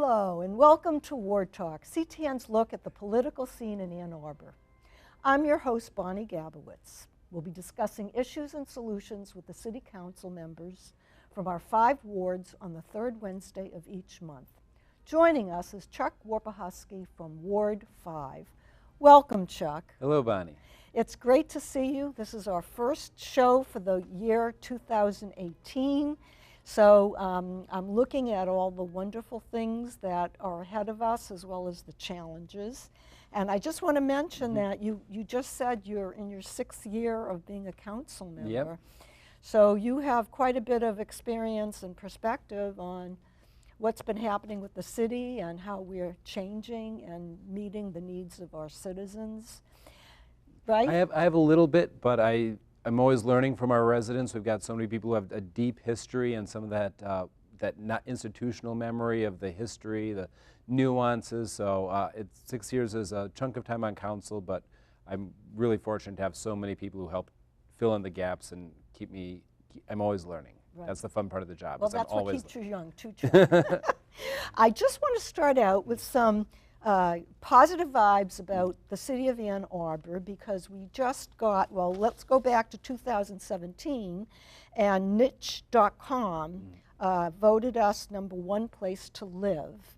Hello and welcome to Ward Talk, CTN's look at the political scene in Ann Arbor. I'm your host, Bonnie Gabowitz. We'll be discussing issues and solutions with the City Council members from our 5 wards on the 3rd Wednesday of each month. Joining us is Chuck Warpehoski from Ward 5. Welcome, Chuck. Hello, Bonnie. It's great to see you. This is our first show for the year 2018. So I'm looking at all the wonderful things that are ahead of us as well as the challenges. And I just want to mention that you just said you're in your 6th year of being a council member. Yep. So you have quite a bit of experience and perspective on what's been happening with the city and how we're changing and meeting the needs of our citizens, right? I have a little bit, but I'm always learning from our residents. We've got so many people who have a deep history and some of that not institutional memory of the history, the nuances. So 6 years is a chunk of time on council, but I'm really fortunate to have so many people who help fill in the gaps and I'm always learning. Right. That's the fun part of the job. Well, that's what keeps you young, too, Chuck. I just want to start out with some positive vibes about the city of Ann Arbor, because we just got, well, let's go back to 2017, and niche.com voted us #1 place to live.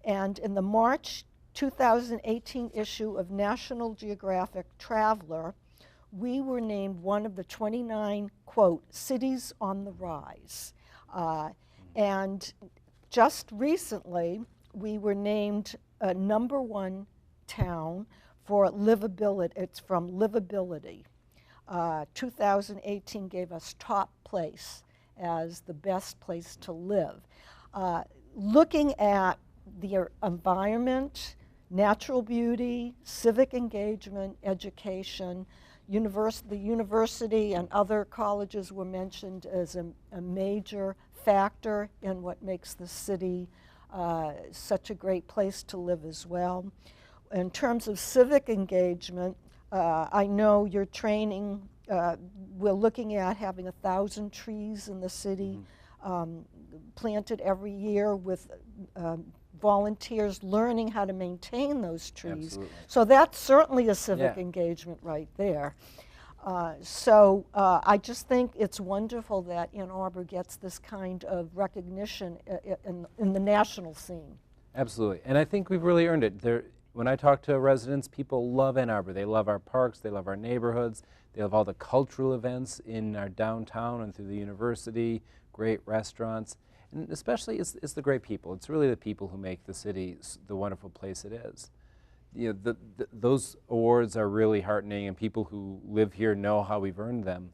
And in the March 2018 issue of National Geographic Traveler, we were named one of the 29, quote, cities on the rise. And just recently, we were named #1 town for livability. It's from livability. 2018 gave us top place as the best place to live. Looking at the environment, natural beauty, civic engagement, education, the university and other colleges were mentioned as a major factor in what makes the city such a great place to live as well. In terms of civic engagement, I know you're training, we're looking at having 1,000 trees in the city planted every year with volunteers learning how to maintain those trees. Absolutely. So that's certainly a civic engagement right there. I just think it's wonderful that Ann Arbor gets this kind of recognition in the national scene. Absolutely. And I think we've really earned it. When I talk to residents, people love Ann Arbor. They love our parks, they love our neighborhoods, they love all the cultural events in our downtown and through the university, great restaurants. And especially it's the great people. It's really the people who make the city the wonderful place it is. You know, those awards are really heartening, and people who live here know how we've earned them.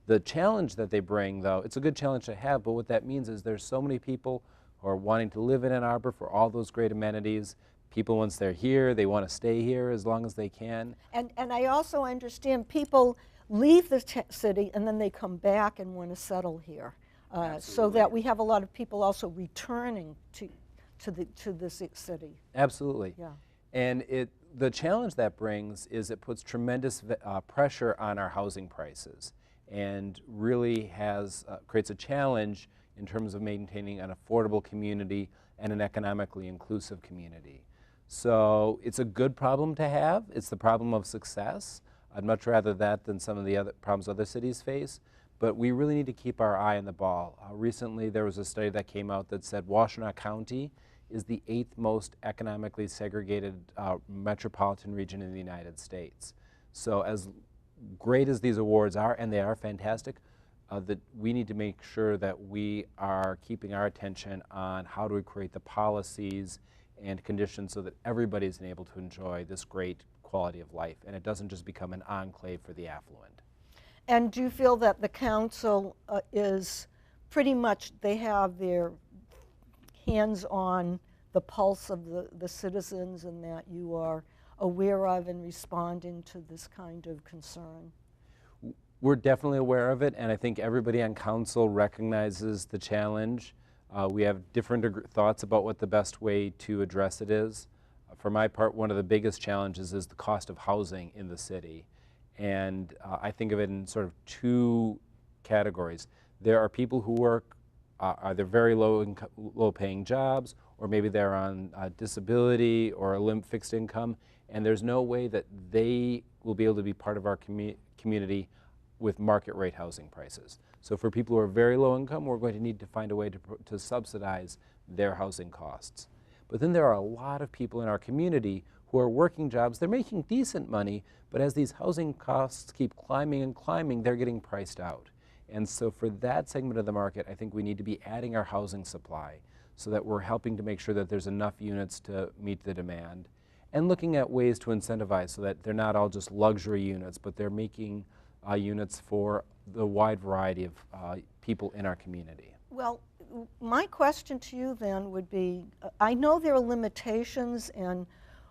The challenge that they bring, though, it's a good challenge to have, but what that means is there's so many people who are wanting to live in Ann Arbor for all those great amenities. People, once they're here, they want to stay here as long as they can. And I also understand people leave the city and then they come back and want to settle here. So that we have a lot of people also returning to the city. Absolutely. Yeah. And the challenge that brings is it puts tremendous pressure on our housing prices, and really creates a challenge in terms of maintaining an affordable community and an economically inclusive community. So it's a good problem to have. It's the problem of success. I'd much rather that than some of the other problems other cities face. But we really need to keep our eye on the ball. Recently, there was a study that came out that said Washtenaw County is the 8th most economically segregated metropolitan region in the United States. So as great as these awards are, and they are fantastic, that we need to make sure that we are keeping our attention on how do we create the policies and conditions so that everybody is able to enjoy this great quality of life, and it doesn't just become an enclave for the affluent. And do you feel that the council is pretty much, they have their hands on the pulse of the citizens, and that you are aware of and responding to this kind of concern? We're definitely aware of it, and I think everybody on council recognizes the challenge. We have different thoughts about what the best way to address it is. For my part, one of the biggest challenges is the cost of housing in the city. And I think of it in sort of 2 categories. There are people who work either very low paying jobs, or maybe they're on disability or a fixed income, and there's no way that they will be able to be part of our community with market rate housing prices. So for people who are very low income, we're going to need to find a way to subsidize their housing costs. But then there are a lot of people in our community who are working jobs. They're making decent money, but as these housing costs keep climbing and climbing, they're getting priced out. And so for that segment of the market, I think we need to be adding our housing supply so that we're helping to make sure that there's enough units to meet the demand, and looking at ways to incentivize so that they're not all just luxury units, but they're making units for the wide variety of people in our community. Well, my question to you then would be, I know there are limitations in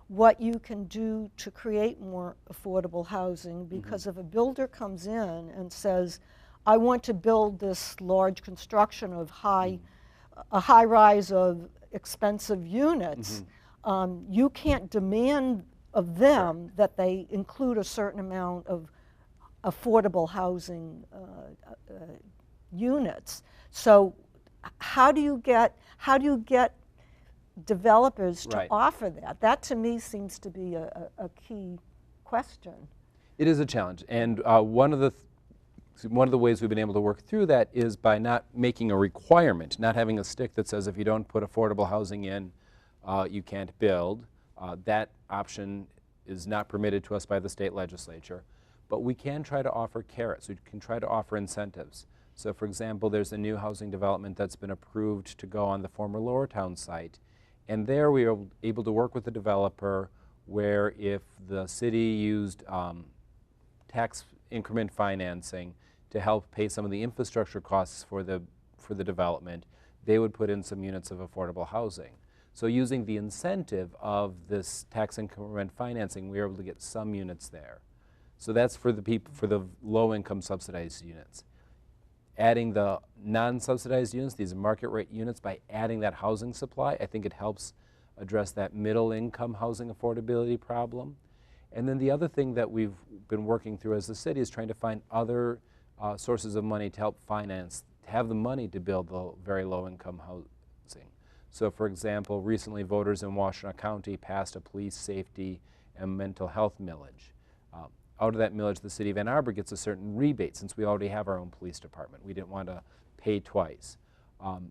what you can do to create more affordable housing, because if a builder comes in and says, I want to build this large construction of a high rise of expensive units, you can't demand of them that they include a certain amount of affordable housing units. So how do you get developers to offer that? That to me seems to be a key question. It is a challenge, and one of the ways we've been able to work through that is by not making a requirement, not having a stick that says if you don't put affordable housing in, you can't build. That option is not permitted to us by the state legislature. But we can try to offer carrots. We can try to offer incentives. So for example, there's a new housing development that's been approved to go on the former Lower Town site. And there we are able to work with the developer where if the city used tax increment financing to help pay some of the infrastructure costs for the development, they would put in some units of affordable housing. So using the incentive of this tax increment financing, we were able to get some units there. So that's for the people, for the low-income subsidized units. Adding the non-subsidized units, these market rate units, by adding that housing supply, I think it helps address that middle-income housing affordability problem. And then the other thing that we've been working through as a city is trying to find other sources of money to help finance, to have the money to build the very low-income housing. So for example, recently voters in Washtenaw County passed a police safety and mental health millage. Out of that millage, the city of Ann Arbor gets a certain rebate since we already have our own police department. We didn't want to pay twice. And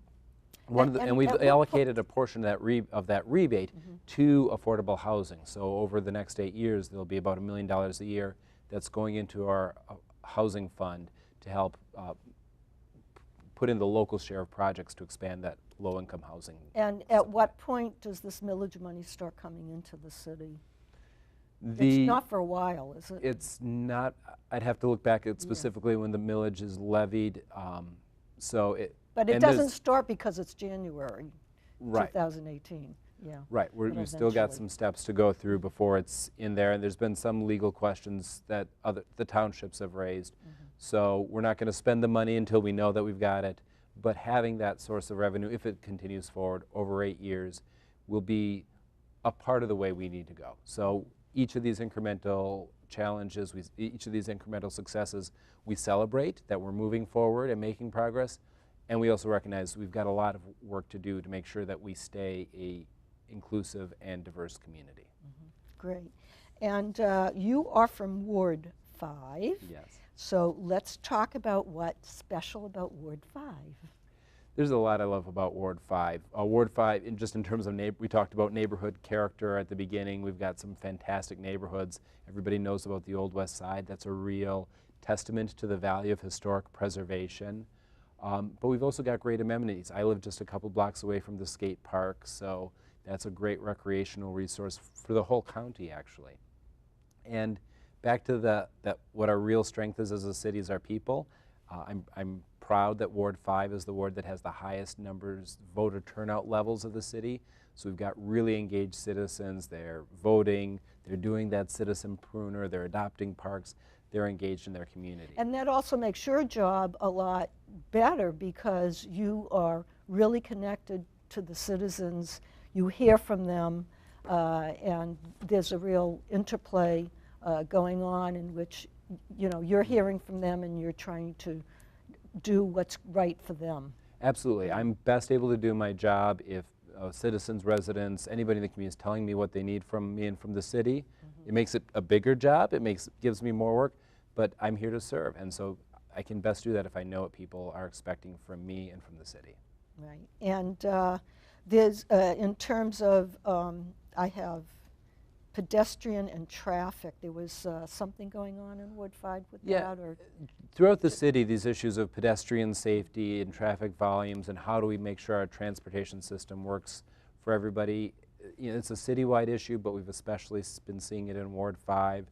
we've allocated a portion of that rebate to affordable housing. So over the next 8 years, there'll be about $1 million a year that's going into our housing fund to help put in the local share of projects to expand that low-income housing. And at what point does this millage money start coming into the city? It's not for a while, is it? It's not. I'd have to look back at specifically when the millage is levied. But it doesn't start because it's January 2018. Yeah. Right. We've still got some steps to go through before it's in there, and there's been some legal questions that the townships have raised. So we're not going to spend the money until we know that we've got it. But having that source of revenue, if it continues forward over 8 years, will be a part of the way we need to go. So each of these incremental challenges, each of these incremental successes, we celebrate that we're moving forward and making progress, and we also recognize we've got a lot of work to do to make sure that we stay a inclusive and diverse community. Great. And you are from Ward 5. Yes. So let's talk about what's special about Ward 5. There's a lot I love about Ward 5. Ward 5, just in terms of we talked about neighborhood character at the beginning. We've got some fantastic neighborhoods. Everybody knows about the Old West Side. That's a real testament to the value of historic preservation. But we've also got great amenities. I live just a couple blocks away from the skate park, so that's a great recreational resource for the whole county, actually. And back to what our real strength is as a city is our people. I'm proud that Ward 5 is the ward that has the highest voter turnout levels of the city. So we've got really engaged citizens. They're voting, they're doing that citizen pruner, they're adopting parks, they're engaged in their community. And that also makes your job a lot better because you are really connected to the citizens. You hear from them, and there's a real interplay going on in which you're hearing from them and you're trying to do what's right for them. Absolutely. I'm best able to do my job if citizens, residents, anybody in the community is telling me what they need from me and from the city. It makes it a bigger job. It gives me more work, but I'm here to serve. And so I can best do that if I know what people are expecting from me and from the city. Right. And there's, in terms of, I have pedestrian and traffic. There was something going on in Ward 5 with that? Or? Throughout the city, these issues of pedestrian safety and traffic volumes and how do we make sure our transportation system works for everybody, it's a citywide issue, but we've especially been seeing it in Ward 5.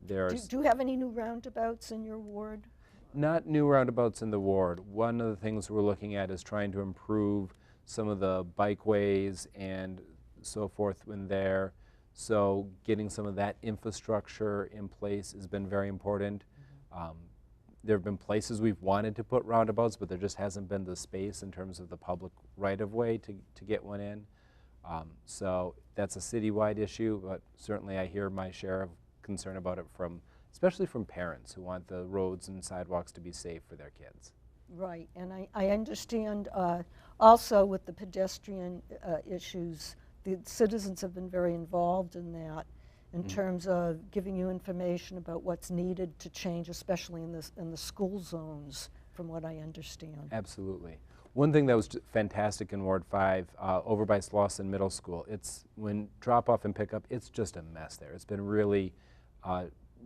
Do you have any new roundabouts in your ward? Not new roundabouts in the ward. One of the things we're looking at is trying to improve some of the bikeways and so forth in there. So getting some of that infrastructure in place has been very important. There have been places we've wanted to put roundabouts, but there just hasn't been the space in terms of the public right-of-way to get one in. So that's a citywide issue, but certainly I hear my share of concern about it especially from parents who want the roads and sidewalks to be safe for their kids. Right, and I understand also with the pedestrian issues, the citizens have been very involved in that in terms of giving you information about what's needed to change, especially in the school zones, from what I understand. Absolutely. One thing that was fantastic in Ward 5, over by Slauson Middle School, when drop-off and pickup, it's just a mess there. It's been really,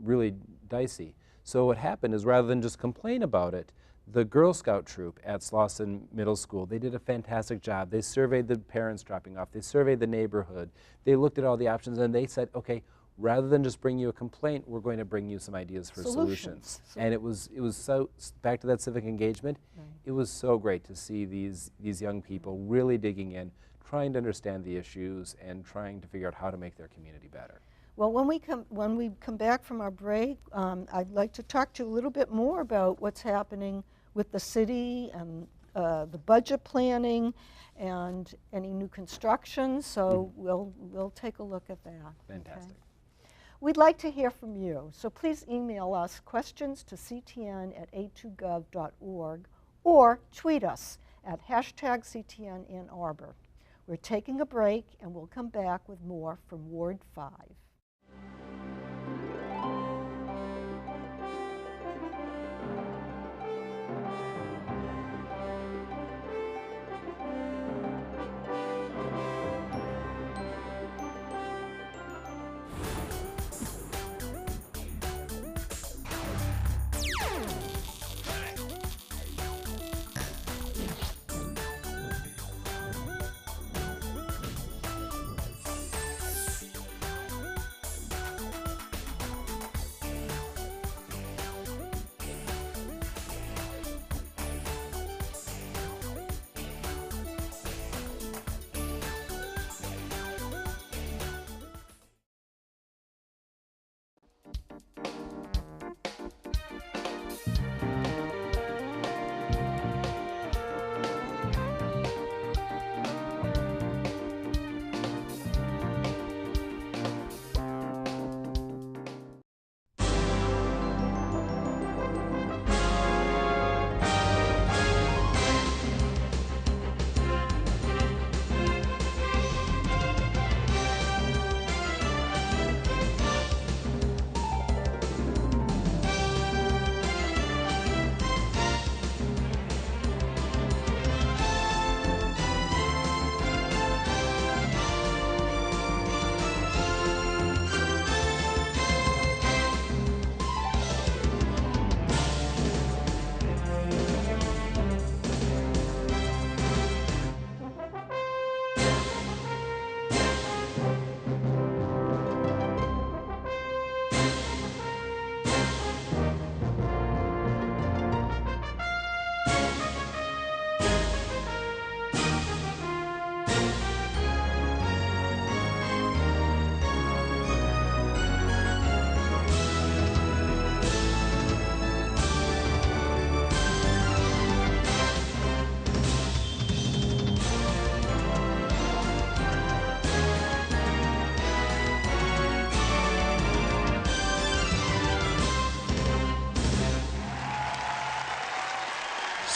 really dicey. So what happened is rather than just complain about it, the Girl Scout troop at Slauson Middle School, they did a fantastic job. They surveyed the parents dropping off. They surveyed the neighborhood. They looked at all the options and they said, okay, rather than just bring you a complaint, we're going to bring you some ideas for solutions. And it was so, back to that civic engagement, it was so great to see these young people really digging in, trying to understand the issues and trying to figure out how to make their community better. Well, when we come back from our break, I'd like to talk to you a little bit more about what's happening with the city and the budget planning and any new construction. So we'll take a look at that. Fantastic. Okay? We'd like to hear from you, so please email us questions to ctn@a2gov.org or tweet us at #CTN in Arbor. We're taking a break and we'll come back with more from Ward 5.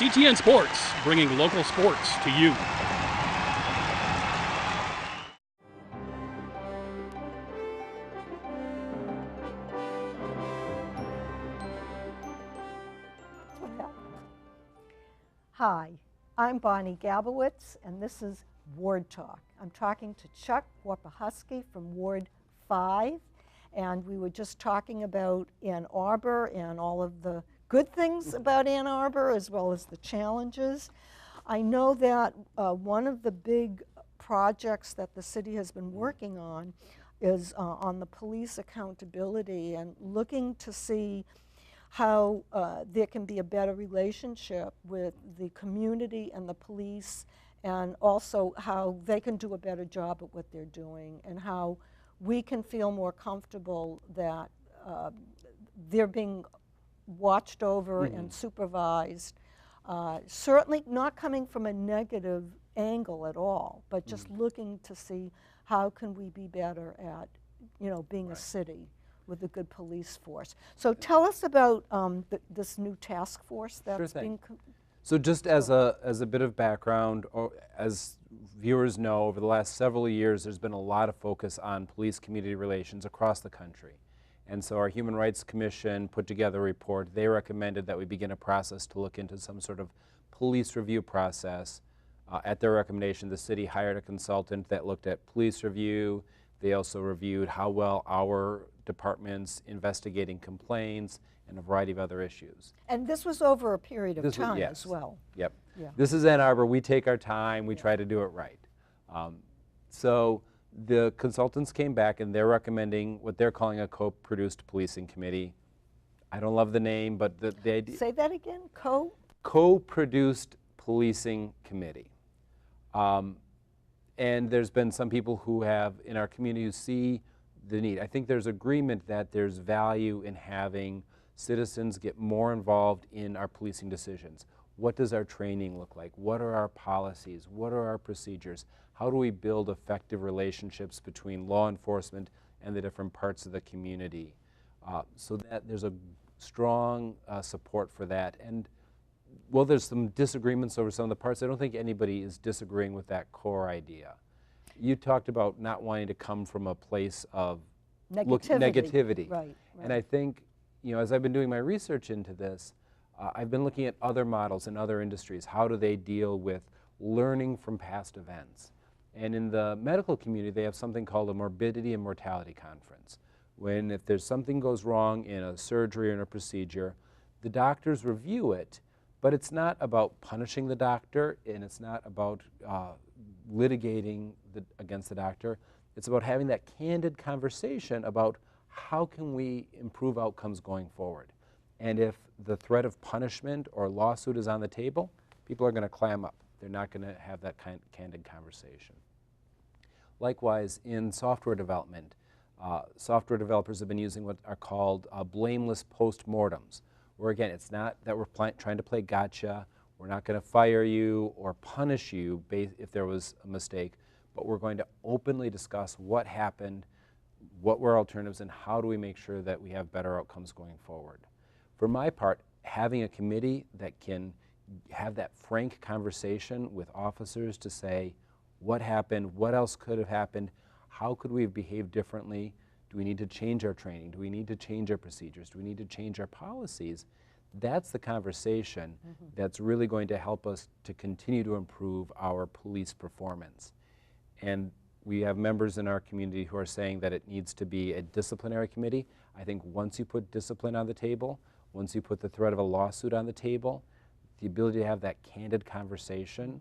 CTN Sports, bringing local sports to you. Hi, I'm Bonnie Gabowitz, and this is Ward Talk. I'm talking to Chuck Warpehoski from Ward 5, and we were just talking about Ann Arbor and all of the good things about Ann Arbor as well as the challenges. I know that one of the big projects that the city has been working on is on the police accountability and looking to see how there can be a better relationship with the community and the police, and also how they can do a better job at what they're doing, and how we can feel more comfortable that they're being watched over and supervised. Certainly not coming from a negative angle at all, but just looking to see how can we be better at, being a city with a good police force. So tell us about this new task force that's being. So just as a bit of background, as viewers know, over the last several years there's been a lot of focus on police-community relations across the country. And so our Human Rights Commission put together a report. They recommended that we begin a process to look into some sort of police review process. At their recommendation, the city hired a consultant that looked at police review. They also reviewed how well our departments investigating complaints and a variety of other issues. And this was over a period of time as well. Yep. Yeah. This is Ann Arbor. We take our time. We try to do it right. So the consultants came back and they're recommending what they're calling a co-produced policing committee. I don't love the name, but the idea. Say that again, Co-produced policing committee. And there's been some people who have, in our community, who see the need. I think there's agreement that there's value in having citizens get more involved in our policing decisions. What does our training look like? What are our policies? What are our procedures? How do we build effective relationships between law enforcement and the different parts of the community? So that there's a strong support for that. And well, there's some disagreements over some of the parts. I don't think anybody is disagreeing with that core idea. You talked about not wanting to come from a place of negativity. Right. And I think, as I've been doing my research into this, I've been looking at other models in other industries. How do they deal with learning from past events? And in the medical community, they have something called a morbidity and mortality conference. If there's something goes wrong in a surgery or in a procedure, the doctors review it, but it's not about punishing the doctor, and it's not about litigating against the doctor. It's about having that candid conversation about how can we improve outcomes going forward. And if the threat of punishment or lawsuit is on the table, people are going to clam up. They're not going to have that candid conversation. Likewise, in software development, software developers have been using what are called blameless postmortems, where again, it's not that we're trying to play gotcha. We're not going to fire you or punish you if there was a mistake, but we're going to openly discuss what happened, what were alternatives, and how do we make sure that we have better outcomes going forward. For my part, having a committee that can have that frank conversation with officers to say what happened, what else could have happened, how could we have behaved differently, do we need to change our training, do we need to change our procedures, do we need to change our policies, that's the conversation that's really going to help us to continue to improve our police performance. And we have members in our community who are saying that it needs to be a disciplinary committee. I think once you put discipline on the table, once you put the threat of a lawsuit on the table, the ability to have that candid conversation,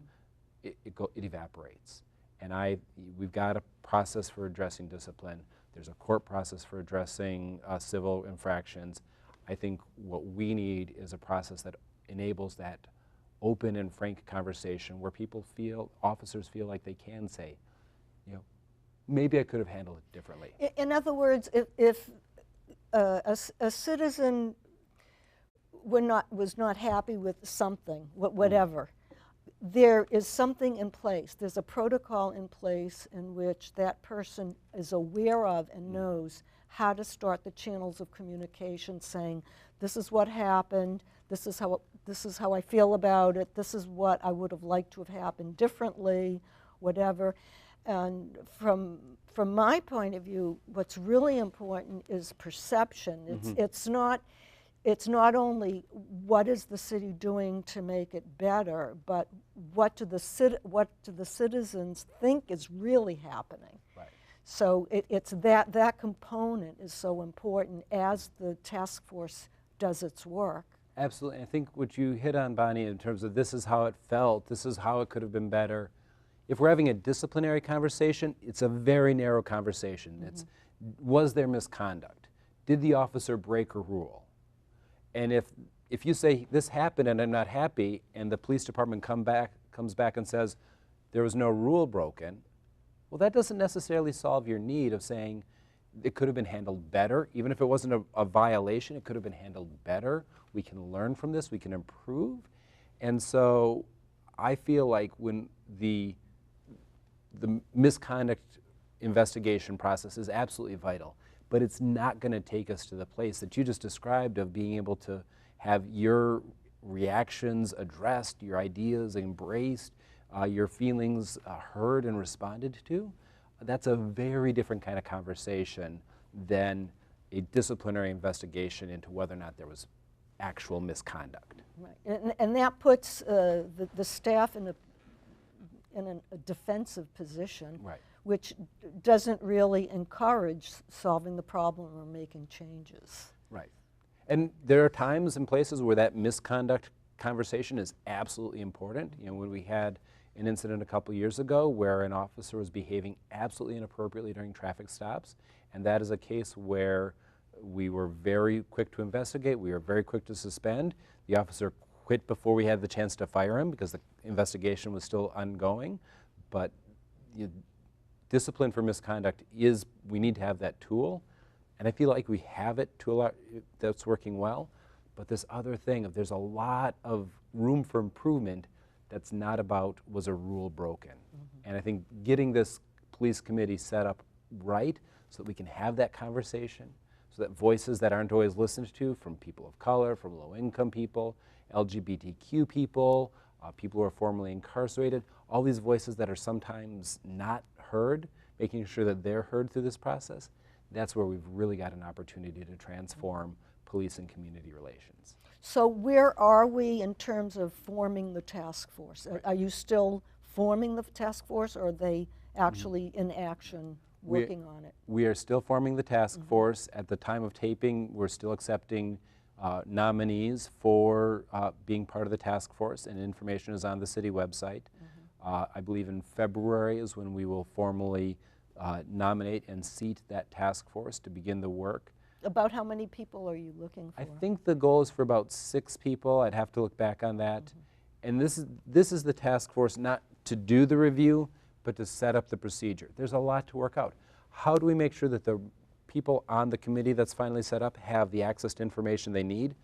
it evaporates. And we've got a process for addressing discipline. There's a court process for addressing civil infractions. I think what we need is a process that enables that open and frank conversation where officers feel like they can say, maybe I could have handled it differently. In other words, if a citizen was not happy with something, whatever, there is something in place. There's a protocol in place in which that person is aware of and knows how to start the channels of communication saying, this is what happened, this is how I feel about it, this is what I would have liked to have happened differently, whatever. And from my point of view, what's really important is perception. It's not only what is the city doing to make it better, but what do the citizens think is really happening. Right. So it's that component is so important as the task force does its work. Absolutely. I think what you hit on, Bonnie, in terms of this is how it felt, this is how it could have been better. If we're having a disciplinary conversation, it's a very narrow conversation. It's, was there misconduct? Did the officer break a rule? And if you say, this happened and I'm not happy, and the police department comes back and says, there was no rule broken, well, that doesn't necessarily solve your need of saying it could have been handled better. Even if it wasn't a violation, it could have been handled better. We can learn from this, we can improve. And so I feel like when the misconduct investigation process is absolutely vital, but it's not going to take us to the place that you just described of being able to have your reactions addressed, your ideas embraced, your feelings heard and responded to. That's a very different kind of conversation than a disciplinary investigation into whether or not there was actual misconduct. Right. And that puts the staff in a defensive position, Right. which doesn't really encourage solving the problem or making changes. Right. And there are times and places where that misconduct conversation is absolutely important. You know, when we had an incident a couple years ago where an officer was behaving absolutely inappropriately during traffic stops, and that is a case where we were very quick to investigate, we were very quick to suspend. The officer quit before we had the chance to fire him because the investigation was still ongoing. But discipline for misconduct is, we need to have that tool, and I feel like we have it to a lot, that's working well. But this other thing of there's a lot of room for improvement that's not about was a rule broken. And I think getting this police committee set up right so that we can have that conversation, so that voices that aren't always listened to from people of color, from low-income people, LGBTQ people, people who are formerly incarcerated, all these voices that are sometimes not heard, making sure that they're heard through this process, that's where we've really got an opportunity to transform police and community relations. So where are we in terms of forming the task force? Right. Are you still forming the task force, or are they actually in action working on it? We are still forming the task force. At the time of taping, we're still accepting nominees for being part of the task force, and information is on the city website. I believe in February is when we will formally nominate and seat that task force to begin the work. About how many people are you looking for? I think the goal is for about 6 people. I'd have to look back on that. And this is the task force not to do the review, but to set up the procedure. There's a lot to work out. How do we make sure that the people on the committee that's finally set up have the access to information they need?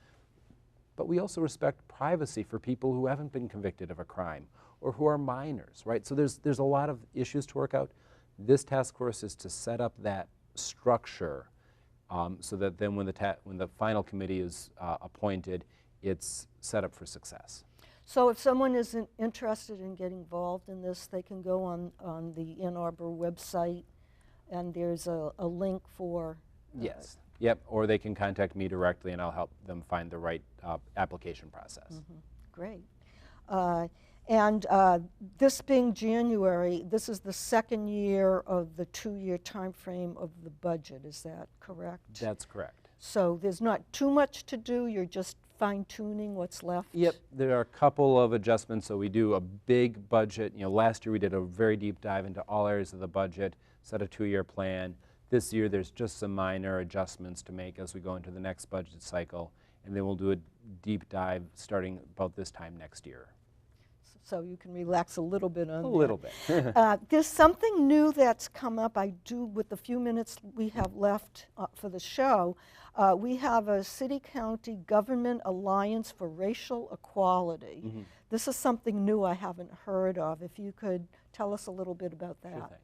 But we also respect privacy for people who haven't been convicted of a crime or who are minors, right? So there's a lot of issues to work out. This task force is to set up that structure so that then when the final committee is appointed, it's set up for success. So if someone is interested in getting involved in this, they can go on the Ann Arbor website, and there's a link for... Yes. Yep, or they can contact me directly and I'll help them find the right application process. Great. And this being January, this is the second year of the 2-year time frame of the budget, is that correct? That's correct. So there's not too much to do, you're just fine-tuning what's left? Yep, there are a couple of adjustments. So we do a big budget. You know, last year we did a very deep dive into all areas of the budget, set a 2-year plan. This year there's just some minor adjustments to make as we go into the next budget cycle, and then we'll do a deep dive starting about this time next year. So you can relax a little bit on that. A little bit. There's something new that's come up. I do, with the few minutes we have left for the show, we have a city-county government alliance for racial equality. This is something new I haven't heard of. If you could tell us a little bit about that. Sure thing.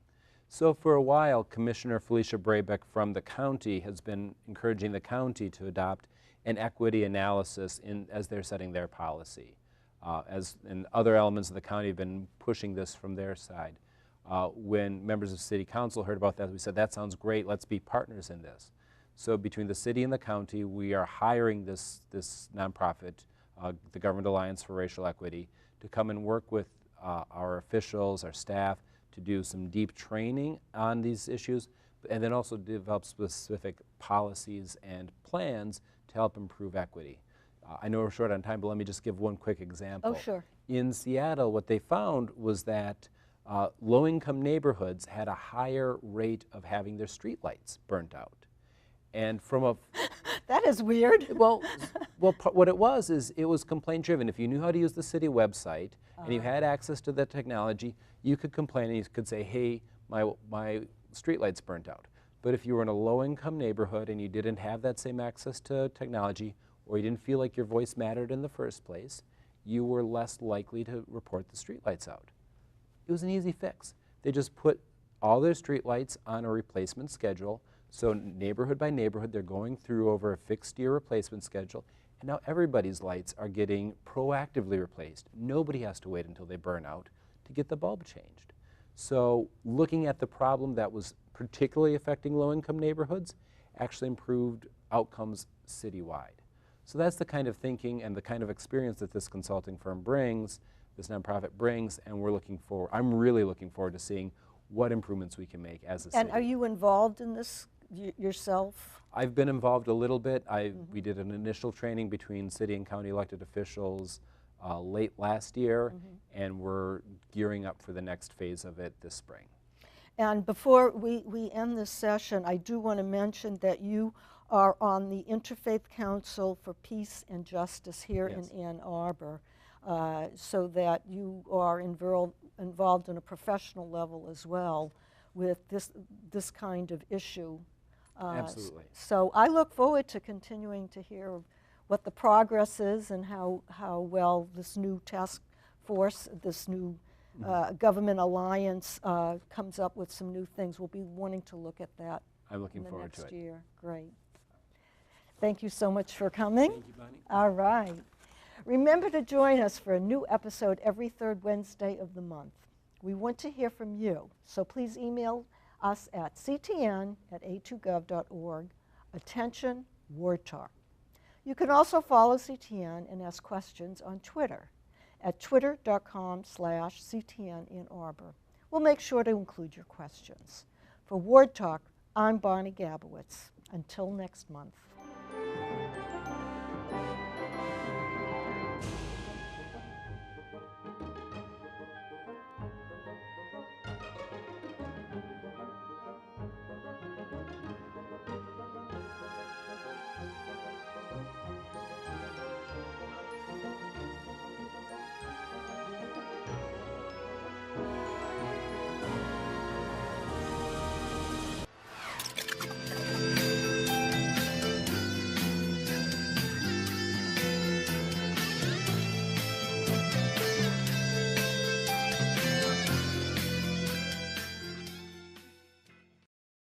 So for a while, Commissioner Felicia Brabeck from the county has been encouraging the county to adopt an equity analysis as they're setting their policy. And other elements of the county have been pushing this from their side. When members of City Council heard about that, we said, that sounds great, let's be partners in this. So between the city and the county, we are hiring this nonprofit, the Government Alliance for Racial Equity, to come and work with our officials, our staff, to do some deep training on these issues, and then also develop specific policies and plans to help improve equity. I know we're short on time, but let me just give one quick example. Oh, sure. In Seattle, what they found was that low-income neighborhoods had a higher rate of having their streetlights burnt out. And from a That is weird. well, what it was is it was complaint driven. If you knew how to use the city website and you had access to the technology, you could complain and you could say, hey, my streetlight's burnt out. But if you were in a low-income neighborhood and you didn't have that same access to technology, or you didn't feel like your voice mattered in the first place, you were less likely to report the streetlights out. It was an easy fix. They just put all their streetlights on a replacement schedule. So neighborhood by neighborhood, they're going through over a fixed year replacement schedule, and now everybody's lights are getting proactively replaced. Nobody has to wait until they burn out to get the bulb changed. So looking at the problem that was particularly affecting low-income neighborhoods actually improved outcomes citywide. So that's the kind of thinking and the kind of experience that this consulting firm brings, this nonprofit brings, and I'm really looking forward to seeing what improvements we can make as a city. And are you involved in this yourself? I've been involved a little bit. We did an initial training between city and county elected officials late last year, and we're gearing up for the next phase of it this spring. And before we end this session, I do want to mention that you are on the Interfaith Council for Peace and Justice here Yes. in Ann Arbor, so that you are involved on a professional level as well with this kind of issue. Absolutely. So I look forward to continuing to hear what the progress is and how well this new task force, this new government alliance comes up with some new things. We'll be wanting to look at that I'm looking in the forward to next it. year. Great. Thank you so much for coming. Thank you, Bonnie. All right. Remember to join us for a new episode every third Wednesday of the month. We want to hear from you, so please email us at ctn@a2gov.org. Attention, Ward Talk. You can also follow CTN and ask questions on Twitter at twitter.com/CTN in Arbor. We'll make sure to include your questions. For Ward Talk, I'm Bonnie Gabowitz. Until next month.